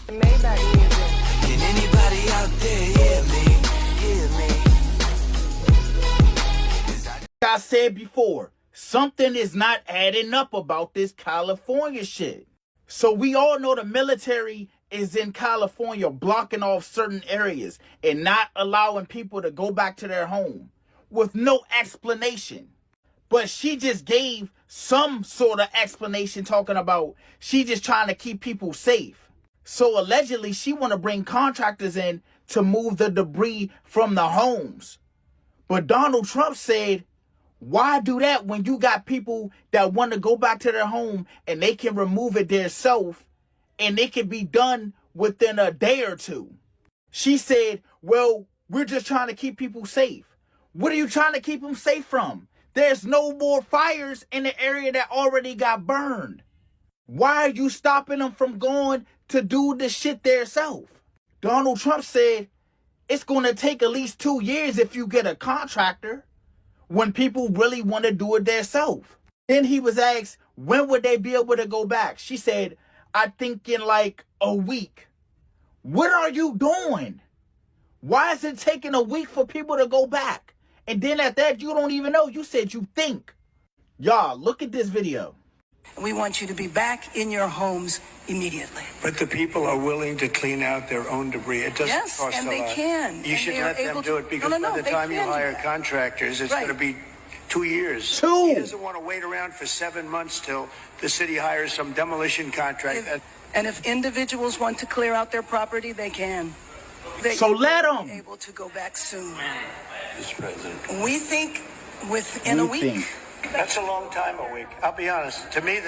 Maybach music. Can anybody out there hear me? Hear me? I said before, something is not adding up about this California shit. So we all know the military is in California blocking off certain areas and not allowing people to go back to their home with no explanation. But she just gave some sort of explanation talking about she just trying to keep people safe. So allegedly she want to bring contractors in to move the debris from the homes. But Donald Trump said, why do that when you got people that want to go back to their home and they can remove it themselves and it can be done within a day or two? She said, well, we're just trying to keep people safe. What are you trying to keep them safe from? There's no more fires in the area that already got burned. Why are you stopping them from going to do the shit themselves? Donald Trump said it's going to take at least 2 years if you get a contractor when people really want to do it themselves. Then he was asked, when would they be able to go back? She said, I think in like a week. What are you doing? Why is it taking a week for people to go back? And then at that, you don't even know. You said you think. Y'all, look at this video. We want you to be back in your homes immediately. But the people are willing to clean out their own debris. It doesn't Yes, cost and a they lot. can. You And should they are let them able do to- it because No, by the they time you can do hire that. contractors, it's Right. going to be 2 years. He doesn't want to wait around for 7 months till the city hires some demolition contractor. And if individuals want to clear out their property, they can. So let 'em. Be able to go back soon. Mr. President. We think within a We week. think. That's a long time, a week. I'll be honest. To me,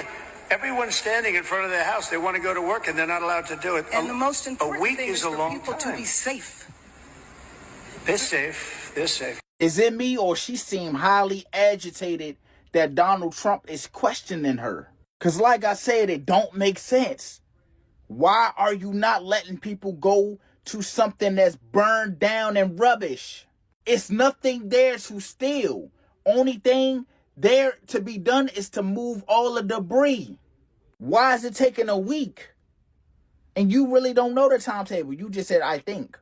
everyone's standing in front of their house. They want to go to work, and they're not allowed to do it. And the most a important week thing is is a for long people time. to be safe. They're safe. They're safe. Is it me or she seemed highly agitated that Donald Trump is questioning her? Because like I said, it don't make sense. Why are you not letting people go to something that's burned down and rubbish? It's nothing there to steal. Only thing there to be done is to move all the debris. Why is it taking a week? And you really don't know the timetable. You just said, I think.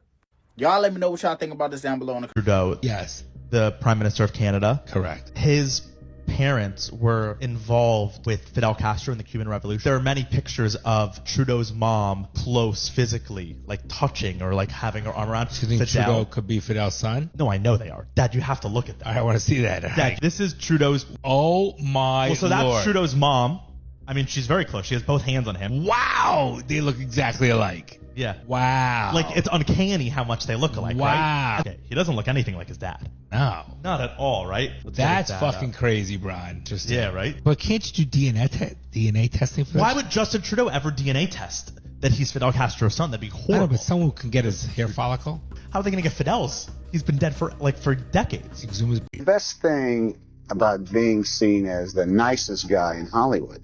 Y'all let me know what y'all think about this down below in the Trudeau, Yes, the Prime Minister of Canada, correct. his parents were involved with Fidel Castro in the Cuban Revolution. There are many pictures of Trudeau's mom close physically, like touching or like having her arm around Do you think Trudeau could be Fidel's son? No, I know they are. Dad, you have to look at that. I want to see that. Dad, this is Trudeau's. Oh my Well, so that's Lord. Trudeau's mom. I mean, she's very close. She has both hands on him. Wow, they look exactly alike. Yeah. Wow. Like, it's uncanny how much they look alike, Wow. right? Okay, he doesn't look anything like his dad. No. Not at all, right? Let's get his That's dad fucking up. crazy, Brian. Just Yeah, right? But can't you do DNA testing for that? Why would Justin Trudeau ever DNA test that he's Fidel Castro's son? That'd be I know, horrible. but someone who can get his hair follicle. How are they going to get Fidel's? He's been dead for decades. Exhume his The best thing about being seen as the nicest guy in Hollywood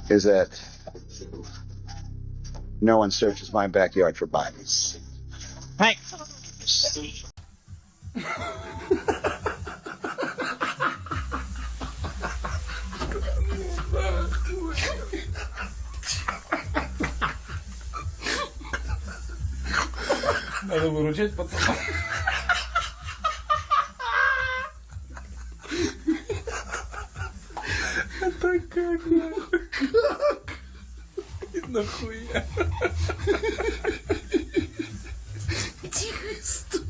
is that no one searches my backyard for Bidens. Thanks. Надо выручать пацана. Это как нахуй? Как? Нахуя? Тихо, стой.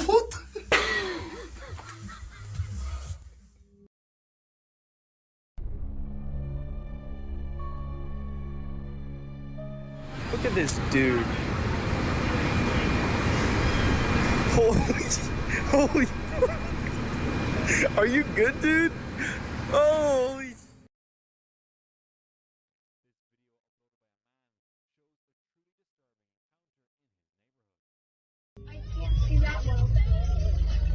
Вот. Look at this dude. Holy. Are you good, dude? Holy. I can't see that well.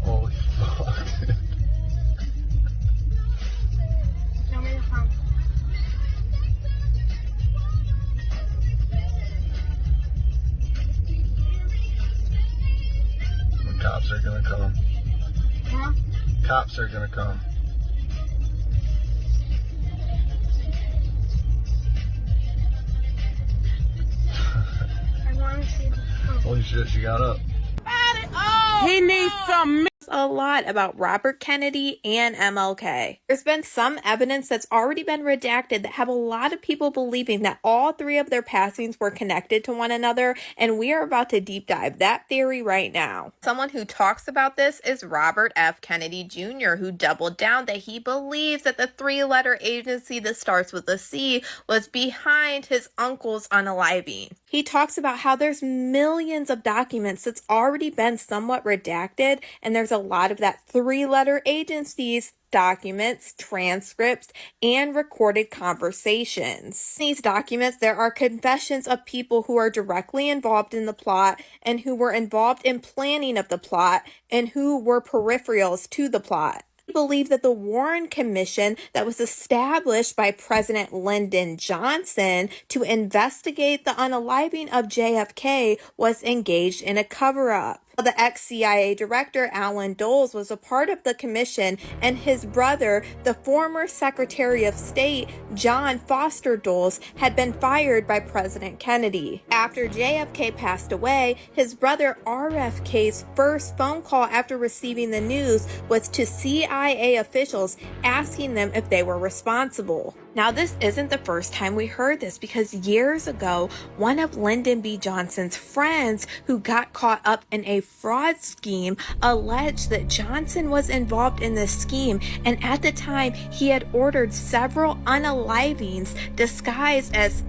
Holy fuck. Show me the phone. The cops are gonna come. Huh? Cops are gonna come. shit, she got up. He needs some. A lot about Robert Kennedy and MLK. There's been some evidence that's already been redacted that have a lot of people believing that all three of their passings were connected to one another, and we are about to deep dive that theory right now. Someone who talks about this is Robert F. Kennedy Jr., who doubled down that he believes that the three-letter agency that starts with a C was behind his uncle's unaliving. He talks about how there's millions of documents that's already been somewhat redacted, and there's a lot of that three-letter agency's documents, transcripts, and recorded conversations. In these documents, there are confessions of people who are directly involved in the plot and who were involved in planning of the plot and who were peripherals to the plot. We believe that the Warren Commission that was established by President Lyndon Johnson to investigate the unaliving of JFK was engaged in a cover-up. The ex-CIA director Alan Dulles was a part of the commission, and his brother, the former Secretary of State John Foster Dulles, had been fired by President Kennedy. After JFK passed away, his brother RFK's first phone call after receiving the news was to CIA officials asking them if they were responsible. Now, this isn't the first time we heard this, because years ago, one of Lyndon B. Johnson's friends who got caught up in a fraud scheme alleged that Johnson was involved in this scheme, and at the time, he had ordered several unalivings disguised as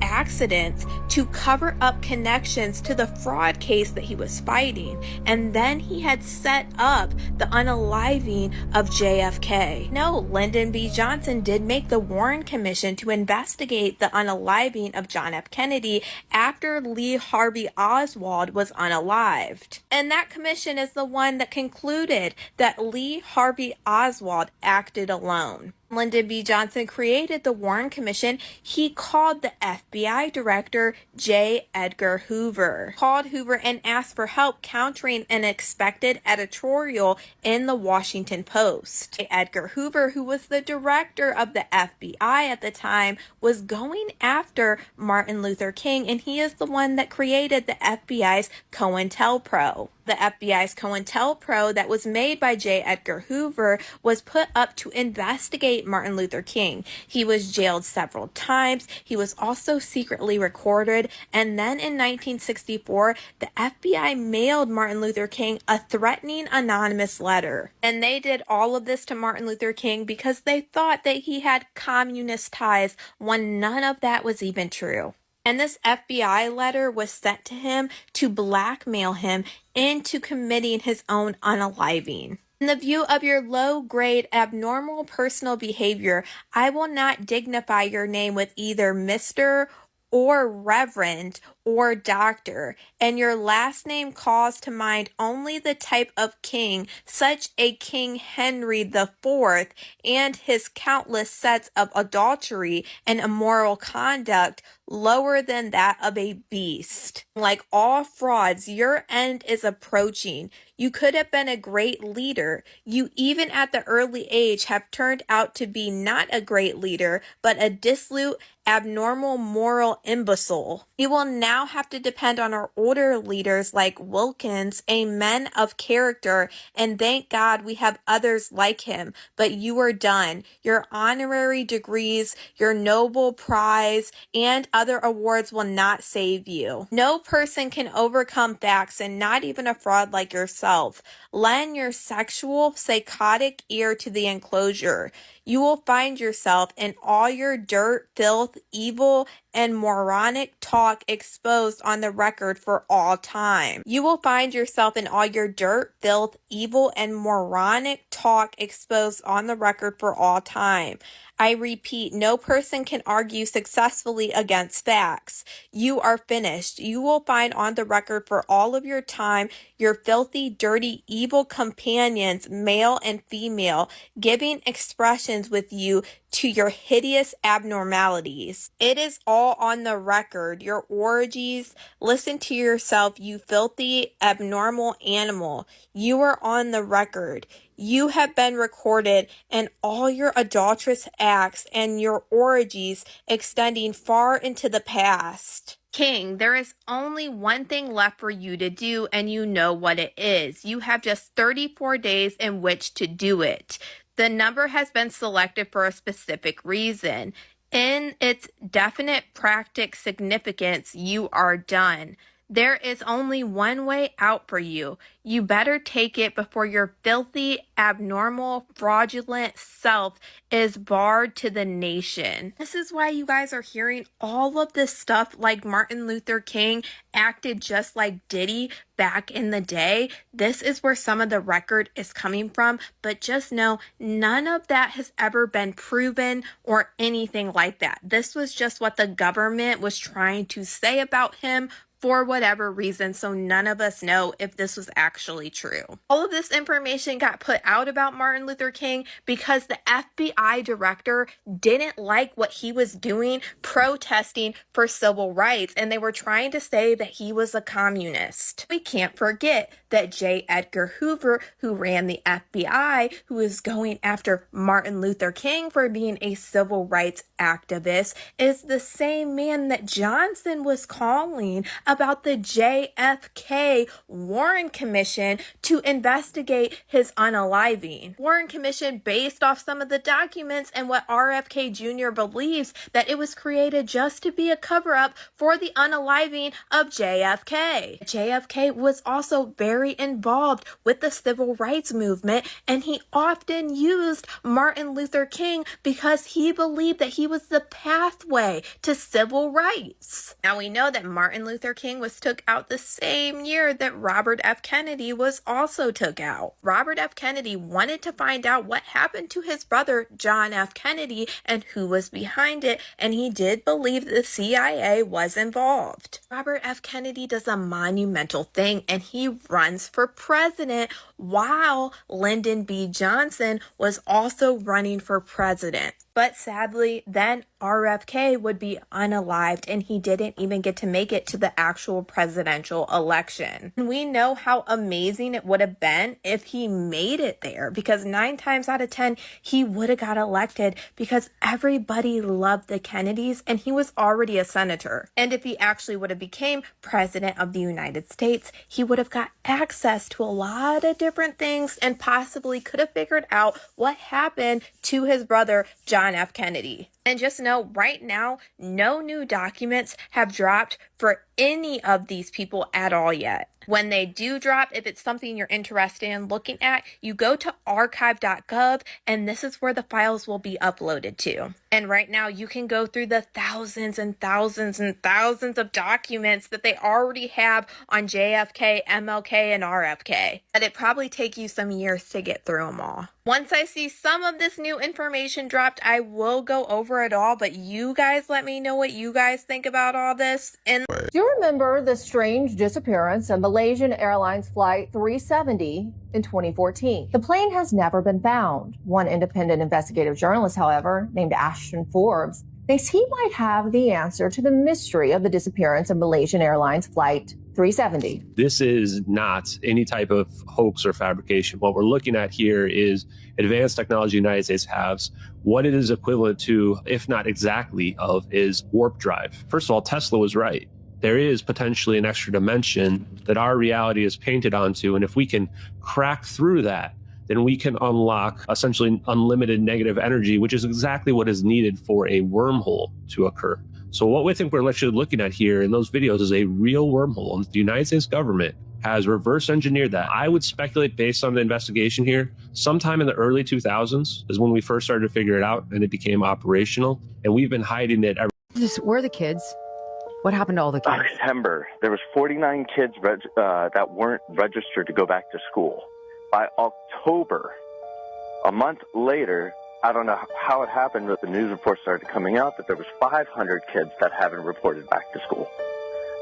accidents to cover up connections to the fraud case that he was fighting, and then he had set up the unaliving of JFK. No, Lyndon B. Johnson did make the Warren Commission to investigate the unaliving of John F. Kennedy after Lee Harvey Oswald was unalived. And that commission is the one that concluded that Lee Harvey Oswald acted alone. Lyndon B. Johnson created the Warren Commission. He called the FBI director J. Edgar Hoover. Called Hoover and asked for help countering an expected editorial in the Washington Post. J. Edgar Hoover, who was the director of the FBI at the time, was going after Martin Luther King, and he is the one that created the FBI's COINTELPRO. The FBI's COINTELPRO that was made by J. Edgar Hoover was put up to investigate Martin Luther King. He was jailed several times. He was also secretly recorded. And then in 1964, the FBI mailed Martin Luther King a threatening anonymous letter. And they did all of this to Martin Luther King because they thought that he had communist ties, when none of that was even true. And this FBI letter was sent to him to blackmail him into committing his own unaliving. In the view of your low-grade abnormal personal behavior, I will not dignify your name with either Mr. or Reverend or Doctor, and your last name calls to mind only the type of king, such a King Henry IV, and his countless sets of adultery and immoral conduct lower than that of a beast. Like all frauds, your end is approaching. You could have been a great leader. You, even at the early age, have turned out to be not a great leader, but a dissolute, abnormal, moral imbecile. You will now have to depend on our older leaders like Wilkins, a man of character, and thank God we have others like him. But you are done. Your honorary degrees, your Nobel Prize, and other awards will not save you. No person can overcome facts, and not even a fraud like yourself. Lend your sexual, psychotic ear to the enclosure. You will find yourself in all your dirt, filth, evil, and moronic talk exposed on the record for all time. You will find yourself in all your dirt, filth, evil, and moronic talk exposed on the record for all time. I repeat, no person can argue successfully against facts. You are finished. You will find on the record for all of your time your filthy, dirty, evil companions, male and female, giving expressions with you to your hideous abnormalities. It is all on the record. Your orgies. Listen to yourself, you filthy, abnormal animal. You are on the record. You have been recorded, and all your adulterous acts and your orgies extending far into the past. King, there is only one thing left for you to do, and you know what it is. You have just 34 days in which to do it. The number has been selected for a specific reason. In its definite practical significance, you are done. There is only one way out for you. You better take it before your filthy, abnormal, fraudulent self is barred to the nation. This is why you guys are hearing all of this stuff like Martin Luther King acted just like Diddy back in the day. This is where some of the record is coming from, but just know none of that has ever been proven or anything like that. This was just what the government was trying to say about him for whatever reason, so none of us know if this was actually true. All of this information got put out about Martin Luther King because the FBI director didn't like what he was doing protesting for civil rights, and they were trying to say that he was a communist. We can't forget that J. Edgar Hoover, who ran the FBI, who was going after Martin Luther King for being a civil rights activist, is the same man that Johnson was calling about the JFK Warren Commission to investigate his unaliving. Warren Commission, based off some of the documents and what RFK Jr. believes, that it was created just to be a cover-up for the unaliving of JFK. JFK was also very involved with the civil rights movement, and he often used Martin Luther King because he believed that he was the pathway to civil rights. Now we know that Martin Luther King was took out the same year that Robert F. Kennedy was also took out. Robert F. Kennedy wanted to find out what happened to his brother John F. Kennedy and who was behind it, and he did believe the CIA was involved. Robert F. Kennedy does a monumental thing, and he runs for president while Lyndon B. Johnson was also running for president. But sadly, then RFK would be unalived, and he didn't even get to make it to the actual presidential election. And we know how amazing it would have been if he made it there, because 9 times out of 10, he would have got elected because everybody loved the Kennedys, and he was already a senator. And if he actually would have became president of the United States, he would have got access to a lot of different things and possibly could have figured out what happened to his brother, John F. Kennedy. And just know right now, no new documents have dropped for any of these people at all yet. When they do drop, if it's something you're interested in looking at, you go to archive.gov, and this is where the files will be uploaded to. And right now, you can go through the thousands and thousands and thousands of documents that they already have on JFK, MLK, and RFK. But it probably take you some years to get through them all. Once I see some of this new information dropped, I will go over it all, but you guys let me know what you guys think about all this. And do you remember the strange disappearance of Malaysian Airlines Flight 370 in 2014? The plane has never been found. One independent investigative journalist, however, named Ashton Forbes, thinks he might have the answer to the mystery of the disappearance of Malaysian Airlines Flight 370. This is not any type of hoax or fabrication. What we're looking at here is advanced technology the United States has. What it is equivalent to, if not exactly of, is warp drive. First of all, Tesla was right. There is potentially an extra dimension that our reality is painted onto, and if we can crack through that, then we can unlock essentially unlimited negative energy, which is exactly what is needed for a wormhole to occur. So what we think we're actually looking at here in those videos is a real wormhole, and the United States government has reverse engineered that. I would speculate, based on the investigation here, sometime in the early 2000s is when we first started to figure it out and it became operational, and we've been hiding it ever. Where are the kids? What happened to all the kids? September, there was 49 kids that weren't registered to go back to school. By October, a month later, I don't know how it happened, but the news reports started coming out that there was 500 kids that haven't reported back to school.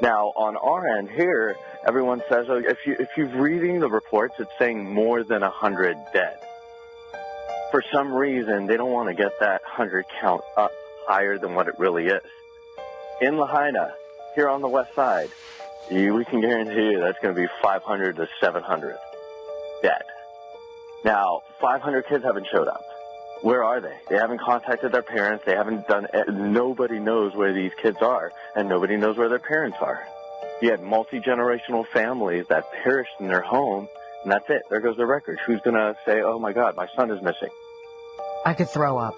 Now, on our end here, everyone says, oh, if you're reading the reports, it's saying more than 100 dead. For some reason, they don't want to get that 100 count up higher than what it really is. In Lahaina, here on the west side, we can guarantee you that's going to be 500 to 700 dead. Now, 500 kids haven't showed up. Where are they? They haven't contacted their parents. They haven't done. Nobody knows where these kids are, and nobody knows where their parents are. You had multi-generational families that perished in their home, and that's it. There goes the record. Who's going to say, oh, my God, my son is missing? I could throw up.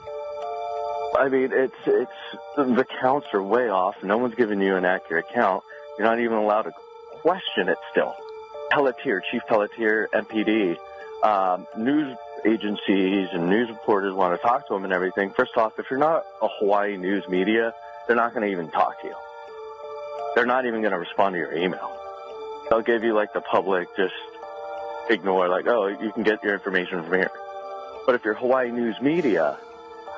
I mean, the counts are way off. No one's giving you an accurate count. You're not even allowed to question it still. Pelletier, Chief Pelletier, MPD, news agencies and news reporters want to talk to them and everything. First off, if you're not a Hawaii news media, they're not going to even talk to you. They're not even going to respond to your email. They'll give you like the public, just ignore, like, oh, you can get your information from here. But if you're Hawaii news media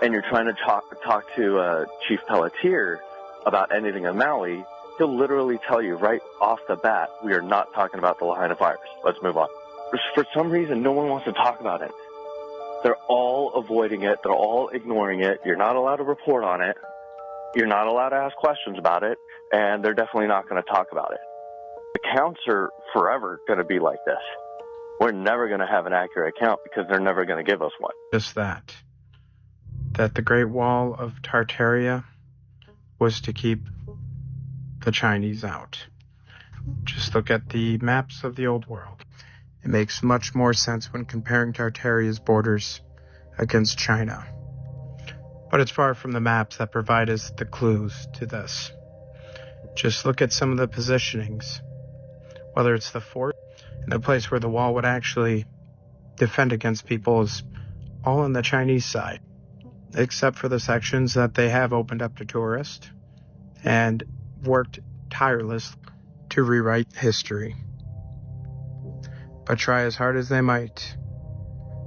and you're trying to talk to Chief Pelletier about anything in Maui, he'll literally tell you right off the bat, we are not talking about the Lahaina fires. Let's move on. For some reason, no one wants to talk about it. They're all avoiding it. They're all ignoring it. You're not allowed to report on it. You're not allowed to ask questions about it. And they're definitely not going to talk about it. The counts are forever going to be like this. We're never going to have an accurate count because they're never going to give us one. Just that the Great Wall of Tartaria was to keep the Chinese out. Just look at the maps of the old world. It makes much more sense when comparing Tartaria's borders against China. But it's far from the maps that provide us the clues to this. Just look at some of the positionings. Whether it's the fort and the place where the wall would actually defend against people is all on the Chinese side, except for the sections that they have opened up to tourists and worked tirelessly to rewrite history. But try as hard as they might,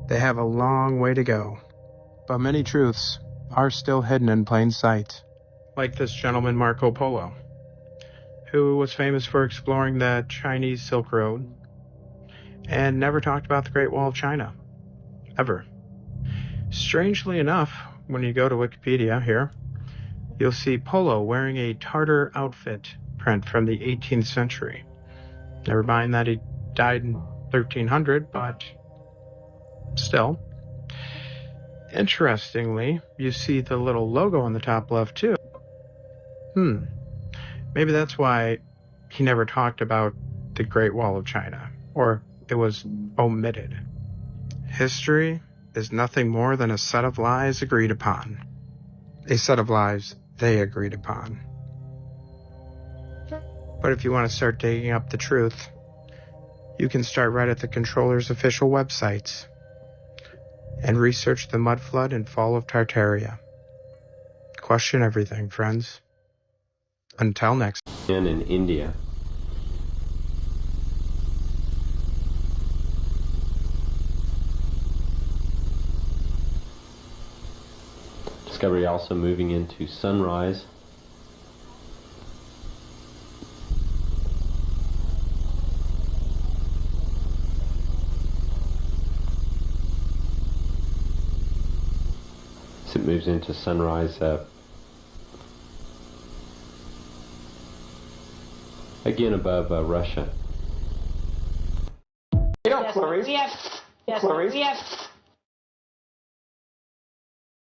they have a long way to go. But many truths are still hidden in plain sight. Like this gentleman Marco Polo, who was famous for exploring the Chinese Silk Road and never talked about the Great Wall of China. Ever. Strangely enough, when you go to Wikipedia here, you'll see Polo wearing a Tartar outfit print from the 18th century. Never mind that he died in 1300, but still. Interestingly, you see the little logo on the top left too. Maybe that's why he never talked about the Great Wall of China, or it was omitted. History is nothing more than a set of lies agreed upon. A set of lies they agreed upon. But if you want to start digging up the truth, you can start right at the controller's official websites and research the mud flood and fall of Tartaria. Question everything, friends. Until next. In India. Discovery also moving into sunrise. As it moves into sunrise, again above Russia. You know, Clarice. Clarice.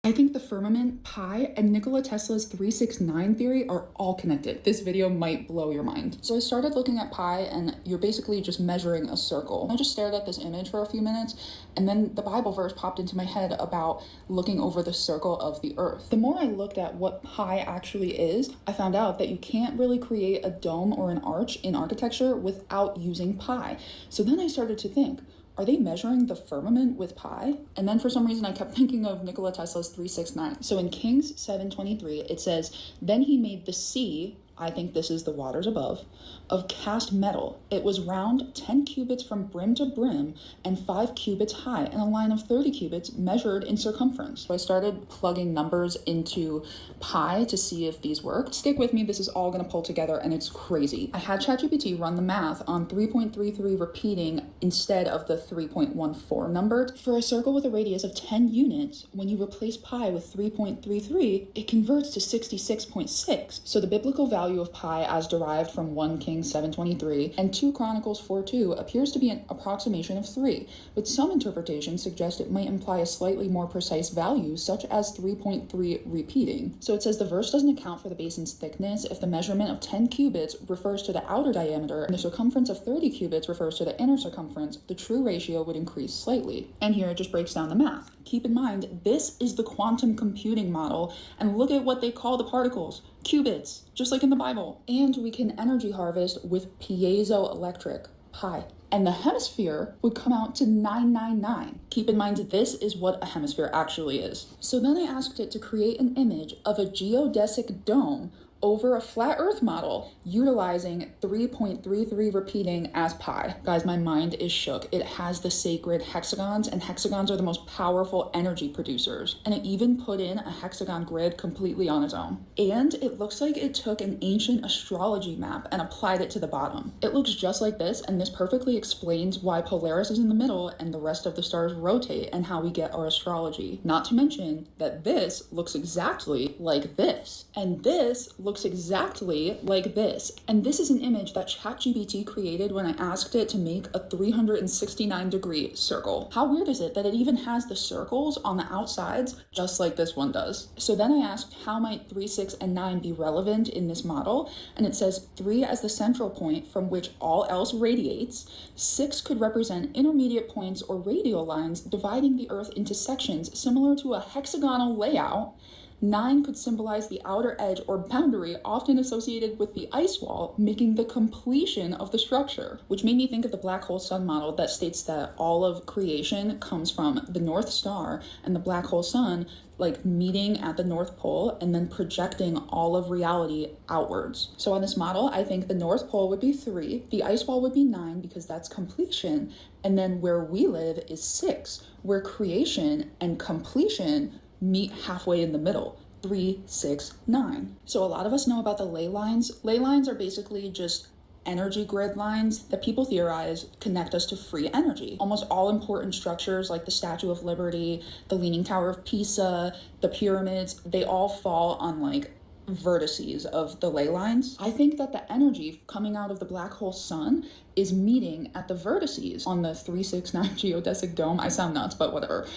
I think the firmament, pi, and Nikola Tesla's 369 theory are all connected. This video might blow your mind. So I started looking at pi, and you're basically just measuring a circle. I just stared at this image for a few minutes, and then the Bible verse popped into my head about looking over the circle of the earth. The more I looked at what pi actually is, I found out that you can't really create a dome or an arch in architecture without using pi. So then I started to think, are they measuring the firmament with pi? And then for some reason I kept thinking of Nikola Tesla's 369. So in Kings 7:23, it says, then he made the sea I think this is the waters above, of cast metal. It was round 10 cubits from brim to brim and 5 cubits high, and a line of 30 cubits measured in circumference. So I started plugging numbers into pi to see if these worked. Stick with me, this is all gonna pull together and it's crazy. I had ChatGPT run the math on 3.33 repeating instead of the 3.14 number. For a circle with a radius of 10 units, when you replace pi with 3.33, it converts to 66.6. So the biblical value of pi as derived from 1 Kings 7:23 and 2 Chronicles 4:2 appears to be an approximation of 3, but some interpretations suggest it might imply a slightly more precise value, such as 3.3 repeating. So it says the verse doesn't account for the basin's thickness if the measurement of 10 cubits refers to the outer diameter and the circumference of 30 cubits refers to the inner circumference, the true ratio would increase slightly. And here it just breaks down the math. Keep in mind, this is the quantum computing model, and look at what they call the particles. Qubits, just like in the Bible. And we can energy harvest with piezoelectric, pi. And the hemisphere would come out to 999. Keep in mind, this is what a hemisphere actually is. So then I asked it to create an image of a geodesic dome over a flat earth model utilizing 3.33 repeating as pi. Guys, my mind is shook. It has the sacred hexagons, and hexagons are the most powerful energy producers. And it even put in a hexagon grid completely on its own. And it looks like it took an ancient astrology map and applied it to the bottom. It looks just like this, and this perfectly explains why Polaris is in the middle and the rest of the stars rotate and how we get our astrology. Not to mention that this looks exactly like this, and this looks exactly like this. And this is an image that ChatGPT created when I asked it to make a 369-degree circle. How weird is it that it even has the circles on the outsides, just like this one does? So then I asked, how might 3, 6, and 9 be relevant in this model? And it says 3 as the central point from which all else radiates. 6 could represent intermediate points or radial lines dividing the Earth into sections similar to a hexagonal layout. 9 could symbolize the outer edge or boundary often associated with the ice wall, making the completion of the structure, which made me think of the black hole sun model that states that all of creation comes from the North Star and the black hole sun like meeting at the North Pole and then projecting all of reality outwards. So on this model, I think the North Pole would be 3, the ice wall would be 9 because that's completion, and then where we live is 6, where creation and completion meet halfway in the middle. 3, 6, 9. So a lot of us know about the ley lines. Ley lines are basically just energy grid lines that people theorize connect us to free energy. Almost all important structures like the Statue of Liberty, the Leaning Tower of Pisa, the pyramids, they all fall on like vertices of the ley lines. I think that the energy coming out of the black hole sun is meeting at the vertices on the 369 geodesic dome. I sound nuts, but whatever.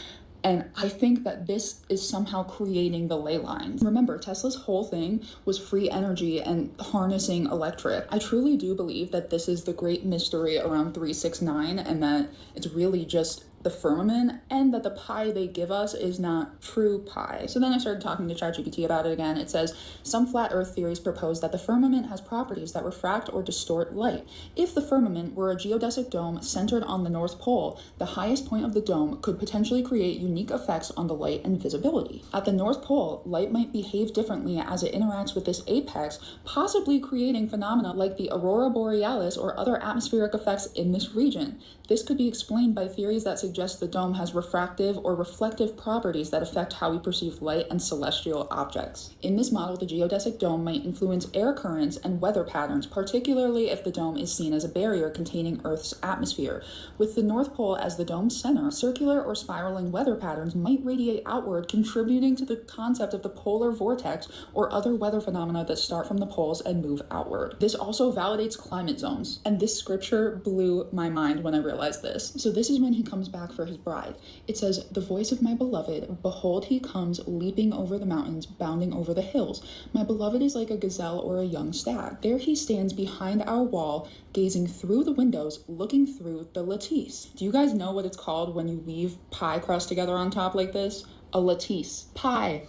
And I think that this is somehow creating the ley lines. Remember, Tesla's whole thing was free energy and harnessing electric. I truly do believe that this is the great mystery around 369 and that it's really just the firmament, and that the pi they give us is not true pi. So then I started talking to ChatGPT about it again. It says, some flat earth theories propose that the firmament has properties that refract or distort light. If the firmament were a geodesic dome centered on the North Pole, the highest point of the dome could potentially create unique effects on the light and visibility. At the North Pole, light might behave differently as it interacts with this apex, possibly creating phenomena like the aurora borealis or other atmospheric effects in this region. This could be explained by theories that suggest the dome has refractive or reflective properties that affect how we perceive light and celestial objects. In this model, the geodesic dome might influence air currents and weather patterns, particularly if the dome is seen as a barrier containing Earth's atmosphere. With the North Pole as the dome's center, circular or spiraling weather patterns might radiate outward, contributing to the concept of the polar vortex or other weather phenomena that start from the poles and move outward. This also validates climate zones. And this scripture blew my mind when I realized this. So this is when he comes back for his bride. It says, the voice of my beloved, behold he comes leaping over the mountains, bounding over the hills. My beloved is like a gazelle or a young stag. There he stands behind our wall, gazing through the windows, looking through the lattice. Do you guys know what it's called when you weave pie crust together on top like this? A lattice. Pi.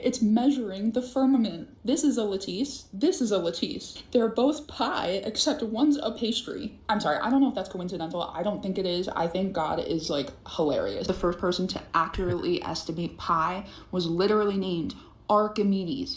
It's measuring the firmament. This is a lattice. This is a lattice. They're both pi, except one's a pastry. I'm sorry, I don't know if that's coincidental. I don't think it is. I think God is like hilarious. The first person to accurately estimate pi was literally named Archimedes.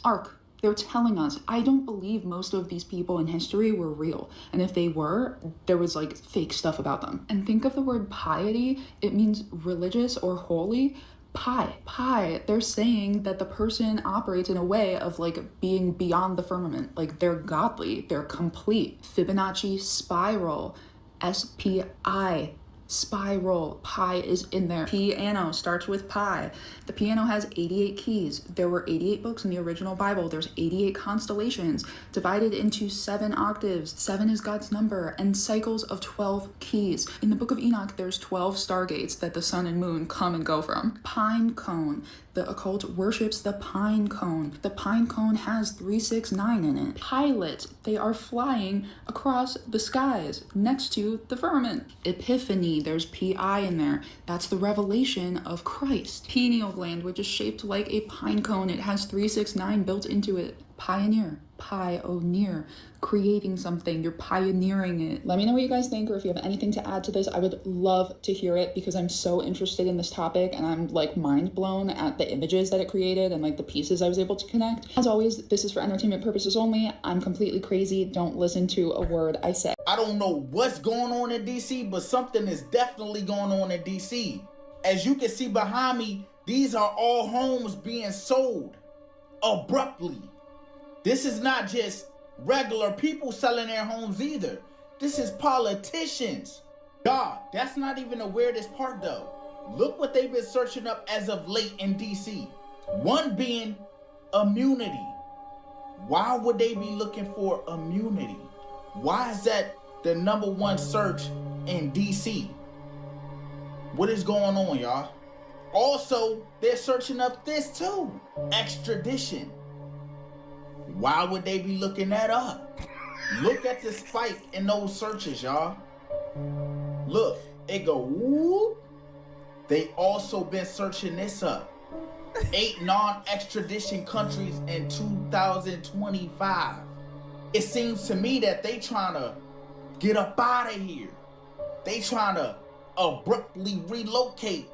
They're telling us. I don't believe most of these people in history were real. And if they were, there was like fake stuff about them. And think of the word piety. It means religious or holy. Pi. They're saying that the person operates in a way of like being beyond the firmament. Like they're godly, they're complete. Fibonacci spiral, SPI. Spiral, pi is in there. Piano starts with pi. The piano has 88 keys. There were 88 books in the original Bible. There's 88 constellations divided into 7 octaves. 7 is God's number, and cycles of 12 keys. In the book of Enoch, there's 12 stargates that the sun and moon come and go from. Pine cone. The occult worships the pine cone. The pine cone has 369 in it. Pilot, they are flying across the skies next to the firmament. Epiphany, there's PI in there. That's the revelation of Christ. Pineal gland, which is shaped like a pine cone. It has 369 built into it. Pioneer, pioneer, creating something, you're pioneering it. Let me know what you guys think, or if you have anything to add to this. I would love to hear it because I'm so interested in this topic and I'm like mind blown at the images that it created and like the pieces I was able to connect. As always, this is for entertainment purposes only. I'm completely crazy. Don't listen to a word I say. I don't know what's going on in DC, but something is definitely going on in DC. As you can see behind me, these are all homes being sold abruptly. This is not just regular people selling their homes either. This is politicians. God, that's not even the weirdest part though. Look what they've been searching up as of late in DC. One being immunity. Why would they be looking for immunity? Why is that the #1 search in DC? What is going on, y'all? Also, they're searching up this too. Extradition. Why would they be looking that up? Look at the spike in those searches, y'all. Look, it go whoop. They also been searching this up. 8 non-extradition countries in 2025. It seems to me that they trying to get up out of here. They trying to abruptly relocate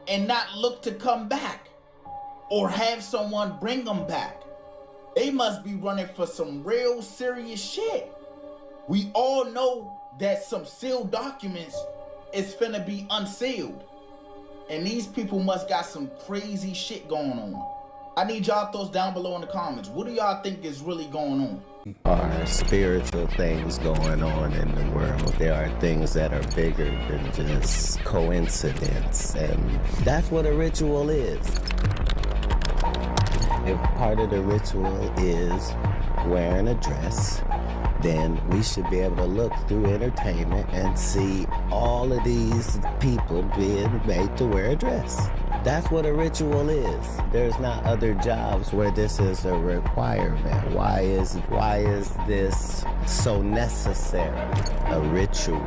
and not look to come back or have someone bring them back. They must be running for some real serious shit. We all know that some sealed documents is finna be unsealed. And these people must got some crazy shit going on. I need y'all thoughts down below in the comments. What do y'all think is really going on? Are spiritual things going on in the world. There are things that are bigger than just coincidence. And that's what a ritual is. If part of the ritual is wearing a dress, then we should be able to look through entertainment and see all of these people being made to wear a dress. That's what a ritual is. There's not other jobs where this is a requirement. Why is this so necessary? A ritual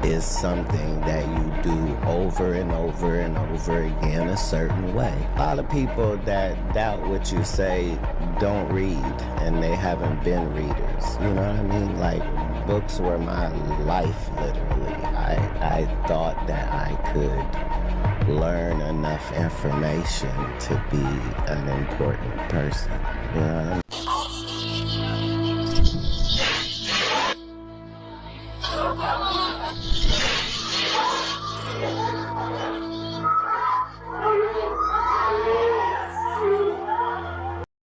is something that you do over and over and over again a certain way. A lot of people that doubt what you say don't read, and they haven't been readers. You know what I mean? Like, books were my life, literally. I thought that I could learn enough information to be an important person. You know what I mean?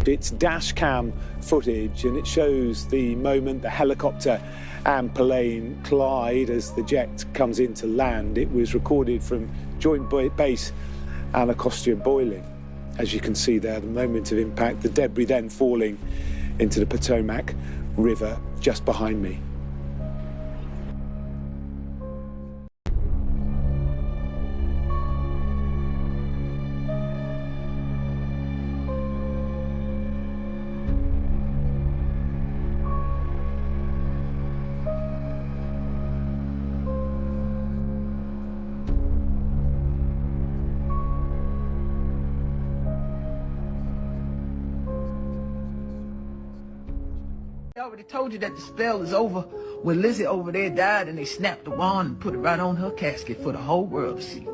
It's dash cam footage, and it shows the moment the helicopter and plane collide as the jet comes into land. It was recorded from Joint Base Anacostia Boiling. As you can see there, the moment of impact, the debris then falling into the Potomac River just behind me. I already told you that the spell is over when Lizzie over there died and they snapped the wand and put it right on her casket for the whole world to see.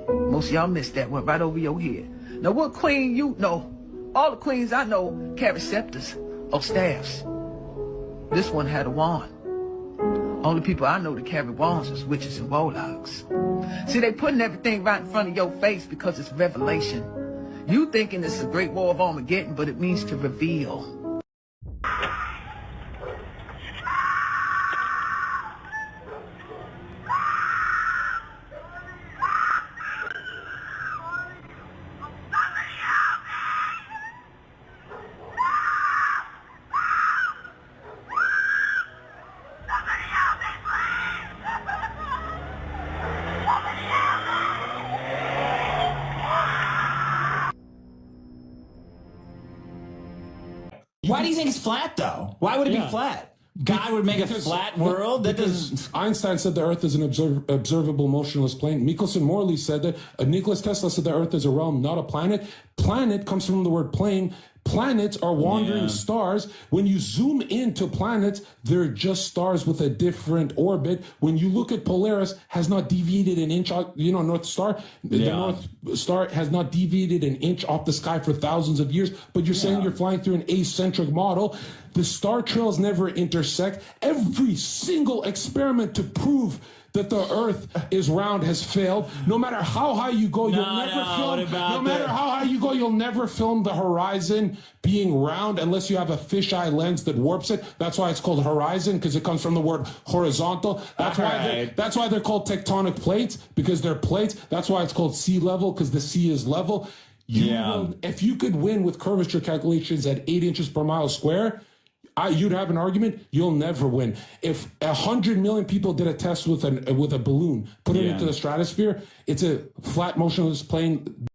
Most of y'all missed that, went right over your head. Now what queen you know? All the queens I know carry scepters or staffs. This one had a wand. Only people I know that carry wands is witches and warlocks. See, they putting everything right in front of your face because it's revelation. You thinking it's a great war of Armageddon, but it means to reveal. Why do you think it's flat, though? Why would it be flat? God would make a flat world? That doesn't... Einstein said the Earth is an observable motionless plane. Michelson Morley said that. Nikola Tesla said the Earth is a realm, not a planet. Planet comes from the word plane. Planets are wandering stars. When you zoom into planets, they're just stars with a different orbit. When you look at Polaris, has not deviated an inch, North Star. The North Star has not deviated an inch off the sky for thousands of years, but you're saying you're flying through an acentric model. The star trails never intersect. Every single experiment to prove that the Earth is round has failed. No matter how high you go, you'll never film. No matter how high you go, you'll never film the horizon being round unless you have a fisheye lens that warps it. That's why it's called horizon, because it comes from the word horizontal. That's why they're called tectonic plates, because they're plates. That's why it's called sea level, because the sea is level. If you could win with curvature calculations at 8 inches per mile square, you'd have an argument. You'll never win. If 100 million people did a test with a balloon, put it into the stratosphere, it's a flat motionless plane.